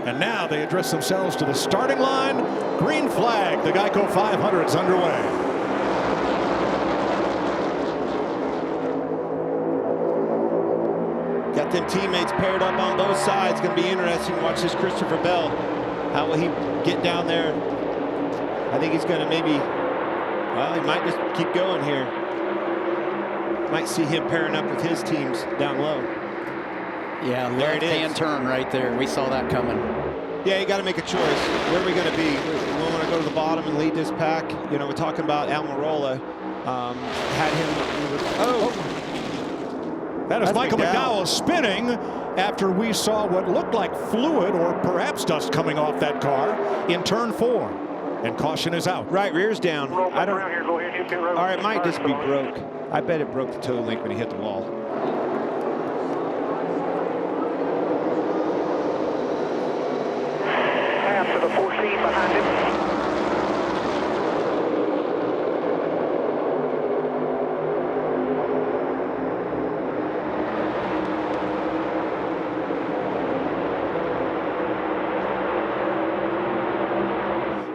And now they address themselves to the starting line. Green flag. The GEICO 500 is underway. Got them teammates paired up on both sides. Going to be interesting to watch this Christopher Bell. How will he get down there? I think he's going to maybe, well, he might just keep going here. Might see him pairing up with his teams down low. Yeah, there it is. Left-hand turn right there. We saw that coming. Yeah, you got to make a choice. Where are we going to be? We want to go to the bottom and lead this pack. You know, we're talking about Almirola. Had him. That is Michael McDowell spinning after we saw what looked like fluid or perhaps dust coming off that car in turn 4. And caution is out. Right, rear's down. I don't. All right, it might just be broke. I bet it broke the toe link when he hit the wall. After the 14 behind him.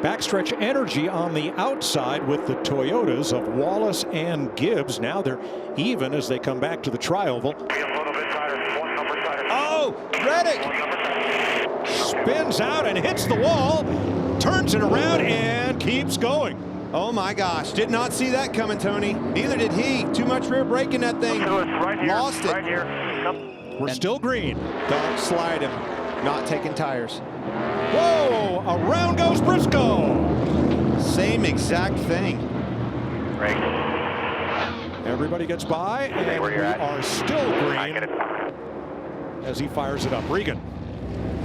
Backstretch energy on the outside with the Toyotas of Wallace and Gibbs. Now they're even as they come back to the tri-oval. Oh, Reddick spins out and hits the wall, turns it around and keeps going. Oh my gosh, did not see that coming, Tony. Neither did he. Too much rear brake in that thing. Lost it. We're still green. Don't slide him. Not taking tires. Whoa, around goes Briscoe. Same exact thing. Right. Everybody gets by, and we are still green as he fires it up. Regan.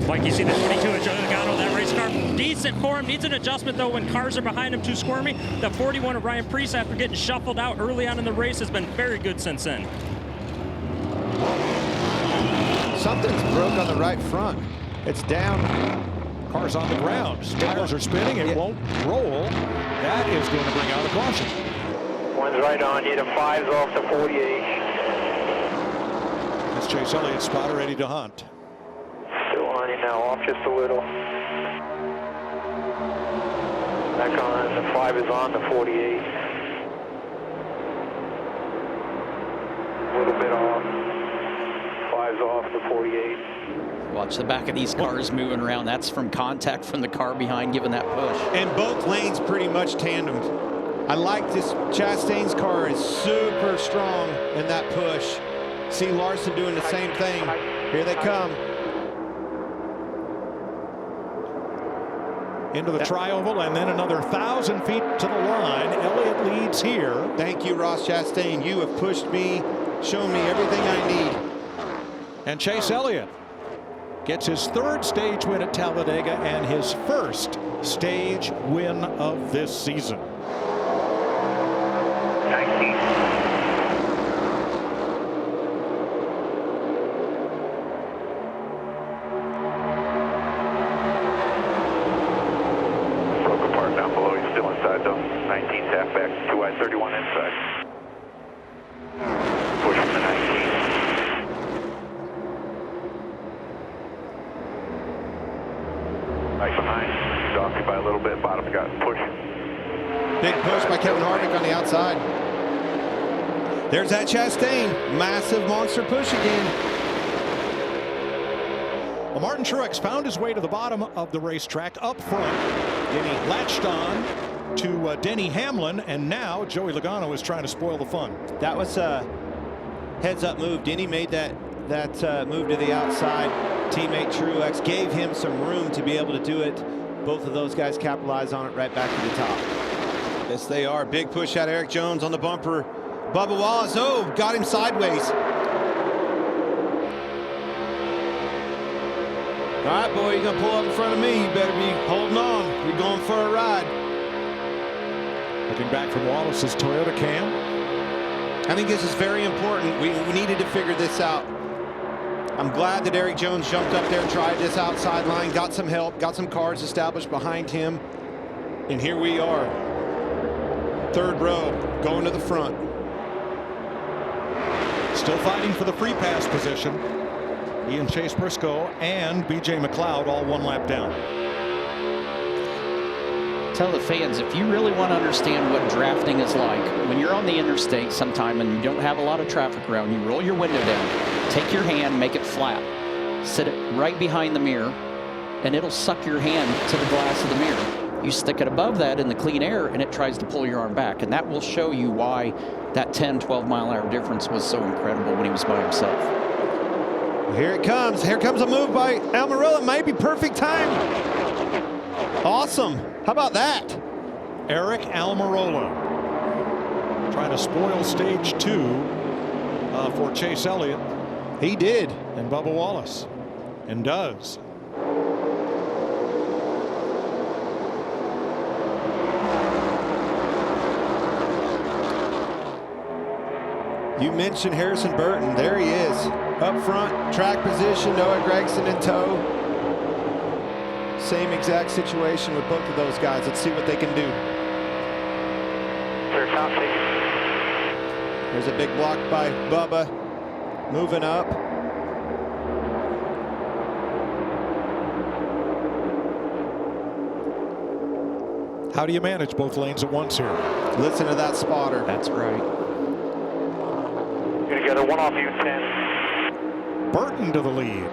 Like you see the 22 of Joey Logano, that race car, decent for him. Needs an adjustment, though, when cars are behind him too squirmy. The 41 of Ryan Preece, after getting shuffled out early on in the race, has been very good since then. Something's broke on the right front. It's down. Car's on the ground. Tires are spinning. It won't roll. That is going to bring out a caution. One's right on you. The 5's off the 48. That's Chase Elliott's spotter ready to hunt. Still on you now. Off just a little. Back on. The 5 is on the 48. A little bit off. 5's off the 48. Watch the back of these cars moving around. That's from contact from the car behind giving that push. And both lanes pretty much tandemed. I like this. Chastain's car is super strong in that push. See Larson doing the same thing. Here they come. Into the tri-oval and then another 1,000 feet to the line. Elliott leads here. Thank you, Ross Chastain. You have pushed me, shown me everything I need. And Chase Elliott gets his 3rd stage win at Talladega and his 1st stage win of this season. 19. Broke apart down below. He's still inside though. 19 tap back. 2 wide 31 inside. Push from the 19. Right behind. He's off you by a little bit. Bottom's got push. Big push by Kevin Harvick on the outside. There's that Chastain. Massive monster push again. Well, Martin Truex found his way to the bottom of the racetrack up front. Then he latched on to Denny Hamlin, and now Joey Logano is trying to spoil the fun. That was a heads-up move. Denny made that move to the outside. Teammate Truex gave him some room to be able to do it. Both of those guys capitalized on it right back to the top. Yes, they are. Big push out Eric Jones on the bumper. Bubba Wallace, oh, got him sideways. All right, boy, you're going to pull up in front of me. You better be holding on. You're going for a ride. Looking back from Wallace's Toyota Cam. I think this is very important. We needed to figure this out. I'm glad that Eric Jones jumped up there and tried this outside line, got some help, got some cars established behind him. And here we are. 3rd row, going to the front. Still fighting for the free pass position. He and Chase Briscoe and B.J. McLeod all 1 lap down. Tell the fans, if you really want to understand what drafting is like, when you're on the interstate sometime and you don't have a lot of traffic around, you roll your window down, take your hand, make it flat, sit it right behind the mirror, and it'll suck your hand to the glass of the mirror. You stick it above that in the clean air and it tries to pull your arm back, and that will show you why that 10-12 mile-an-hour difference was so incredible when he was by himself. Here it comes. Here comes a move by Almirola. Maybe perfect time. Awesome. How about that? Eric Almirola trying to spoil stage 2 for Chase Elliott. He did. And Bubba Wallace. And does. You mentioned Harrison Burton. There he is. Up front, track position, Noah Gragson in tow. Same exact situation with both of those guys. Let's see what they can do. There's a big block by Bubba. Moving up. How do you manage both lanes at once here? Listen to that spotter. That's right. Together, 1 off you, 10. Burton to the lead.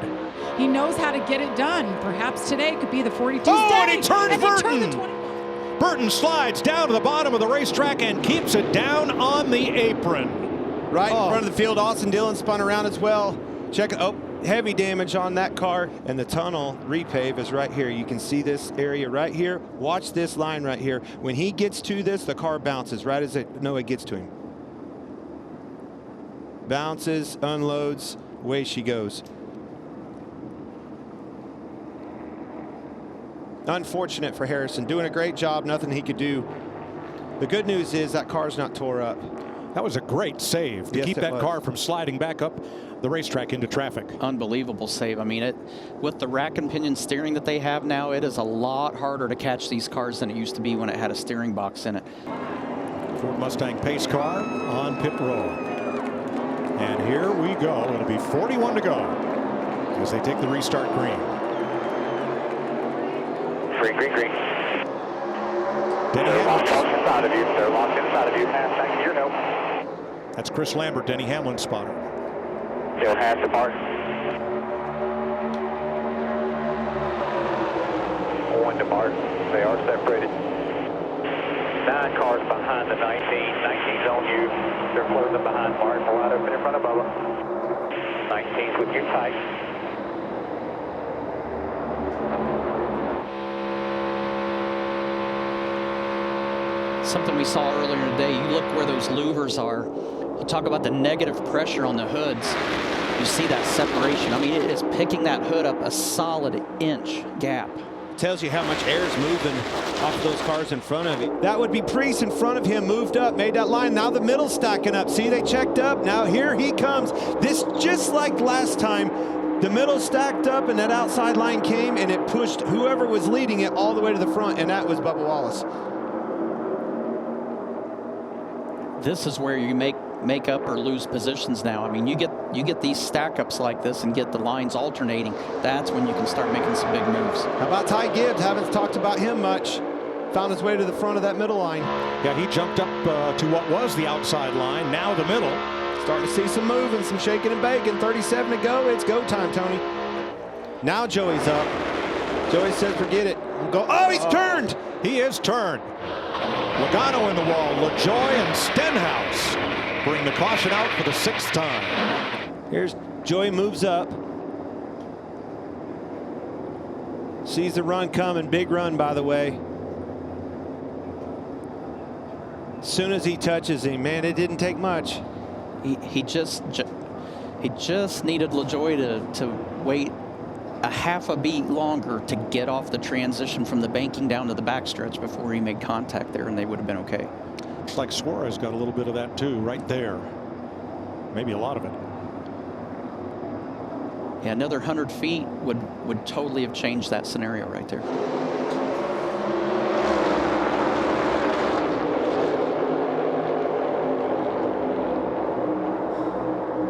He knows how to get it done. Perhaps today could be the 42nd Oh, day. and he turns And Burton. He turned the 20. Burton slides down to the bottom of the racetrack and keeps it down on the apron. Right in front of the field. Austin Dillon spun around as well. Check it. Oh, heavy damage on that car. And the tunnel repave is right here. You can see this area right here. Watch this line right here. When he gets to this, the car bounces right as Noah gets to him. Bounces, unloads, away she goes. Unfortunate for Harrison. Doing a great job, nothing he could do. The good news is that car's not tore up. That was a great save to keep that car from sliding back up the racetrack into traffic. Unbelievable save. I mean, with the rack and pinion steering that they have now, it is a lot harder to catch these cars than it used to be when it had a steering box in it. Ford Mustang pace car on pit road. And here we go. It'll be 41 to go as they take the restart green. Green. Denny They're Hamlin. locked inside of you. They're locked inside of you. Half your no. That's Chris Lambert, Denny Hamlin spotter. They're half apart. 1 to Bart. They are separated. 9 cars behind the 19. 19's on you. They're closing behind Bart. Wide open in front of Bubba. 19's with you tight. Something we saw earlier today, you look where those louvers are. You talk about the negative pressure on the hoods. You see that separation. I mean, it is picking that hood up a solid inch gap. Tells you how much air is moving off those cars in front of you. That would be Priest in front of him, moved up, made that line. Now the middle's stacking up. See, they checked up. Now here he comes. This, just like last time, the middle stacked up and that outside line came and it pushed whoever was leading it all the way to the front, and that was Bubba Wallace. This is where you make up or lose positions now. I mean, you get these stack ups like this and get the lines alternating. That's when you can start making some big moves. How about Ty Gibbs? Haven't talked about him much. Found his way to the front of that middle line. Yeah, he jumped up to what was the outside line, now the middle. Starting to see some moving, some shaking and baking. 37 to go. It's go time, Tony. Now Joey's up. Joey says, forget it. Go. Oh, he's turned. He is turned. Logano in the wall. LaJoy and Stenhouse bring the caution out for the 6th time. Here's Joey, moves up. Sees the run coming. Big run, by the way. As soon as he touches him, man, it didn't take much. He just needed LaJoy to wait a half a beat longer to get off the transition from the banking down to the backstretch before he made contact there, and they would have been okay. Looks like Suarez got a little bit of that too, right there. Maybe a lot of it. Yeah, another 100 feet would totally have changed that scenario right there.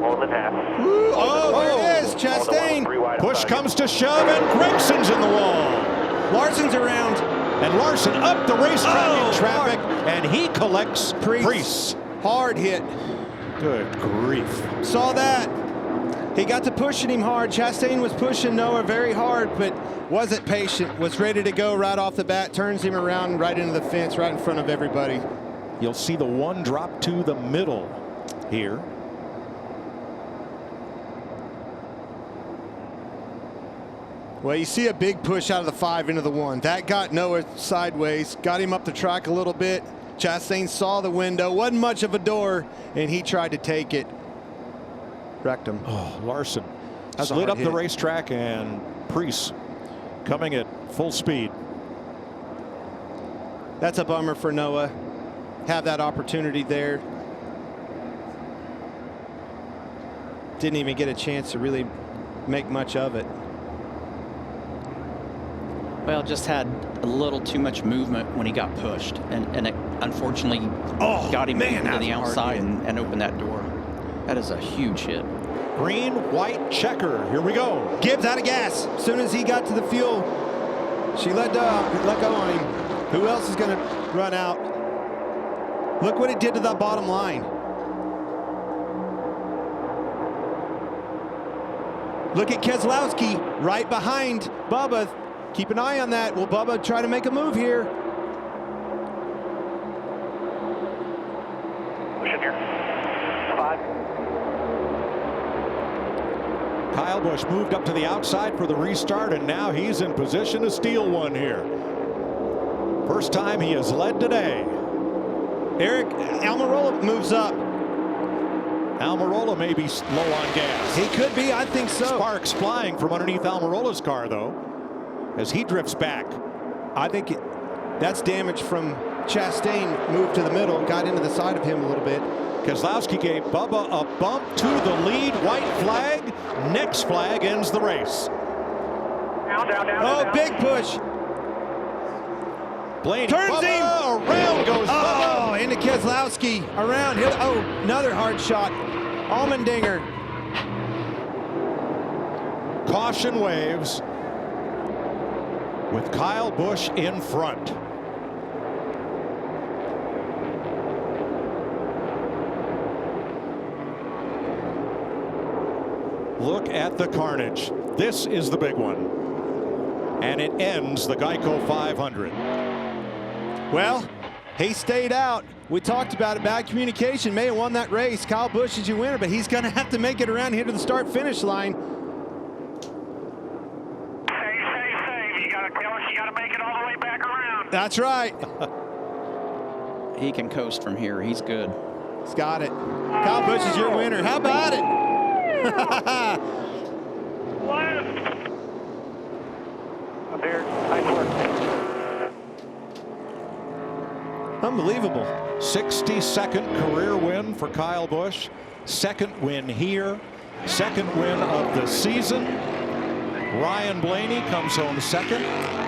More than half. Oh, there it is, Chastain. the shove, and Gregson's in the wall. Larson's around. And Larson up the racetrack in traffic, and he collects Preece. Hard hit. Good grief. Saw that. He got to pushing him hard. Chastain was pushing Noah very hard, but wasn't patient. Was ready to go right off the bat. Turns him around right into the fence, right in front of everybody. You'll see the one drop to the middle here. Well, you see a big push out of the 5 into the 1. That got Noah sideways, got him up the track a little bit. Chastain saw the window, wasn't much of a door, and he tried to take it. Wrecked him. Oh, Larson That's slid up hit. the racetrack, and Preece coming at full speed. That's a bummer for Noah. Have that opportunity there. Didn't even get a chance to really make much of it. Well, just had a little too much movement when he got pushed, and it unfortunately got him into the outside and opened that door. That is a huge hit. Green, white, checker. Here we go. Gibbs out of gas. As soon as he got to the fuel, she let go on him. Who else is going to run out? Look what it did to that bottom line. Look at Keselowski right behind Bubba. Keep an eye on that. Will Bubba try to make a move here? Pushing here. 5. Kyle Busch moved up to the outside for the restart, and now he's in position to steal one here. First time he has led today. Eric Almirola moves up. Almirola may be low on gas. He could be. I think so. Sparks flying from underneath Almirola's car, though, as he drifts back. I think that's damage from Chastain. Moved to the middle, got into the side of him a little bit. Keselowski gave Bubba a bump to the lead. White flag. Next flag ends the race. Down. Big push. Blaney Turns him. Around goes Bubba. Oh, into Keselowski. Around. Oh, another hard shot. Allmendinger. Caution waves with Kyle Busch in front. Look at the carnage. This is the big one. And it ends the GEICO 500. Well, he stayed out. We talked about it. Bad communication. May have won that race. Kyle Busch is your winner, but he's going to have to make it around here to the start-finish line. Save. You got to make it all the way back around. That's right. He can coast from here. He's good. He's got it. Kyle Busch is your winner. How about it? Unbelievable. 62nd career win for Kyle Busch. Second win here. Second win of the season. Ryan Blaney comes home second.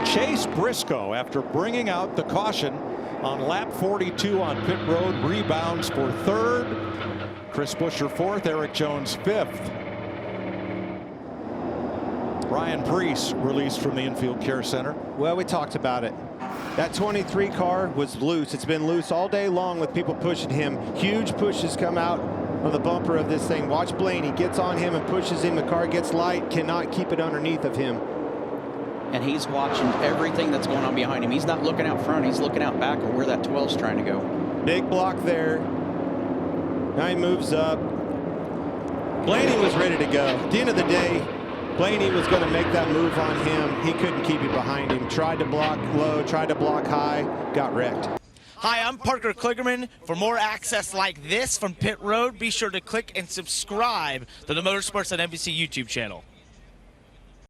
Chase Briscoe, after bringing out the caution on lap 42 on pit road, rebounds for third. Chris Buescher fourth. Eric Jones fifth. Ryan Preece released from the infield care center. Well, we talked about it. That 23 car was loose. It's been loose all day long with people pushing him. Huge pushes come out of the bumper of this thing. Watch Blaney gets on him and pushes him. The car gets light, cannot keep it underneath of him. And he's watching everything that's going on behind him. He's not looking out front. He's looking out back of where that 12's trying to go. Big block there. Now he moves up. Blaney was ready to go. At the end of the day, Blaney was going to make that move on him. He couldn't keep it behind him. Tried to block low, tried to block high, got wrecked. Hi, I'm Parker Kligerman. For more access like this from Pit Road, be sure to click and subscribe to the Motorsports on NBC YouTube channel.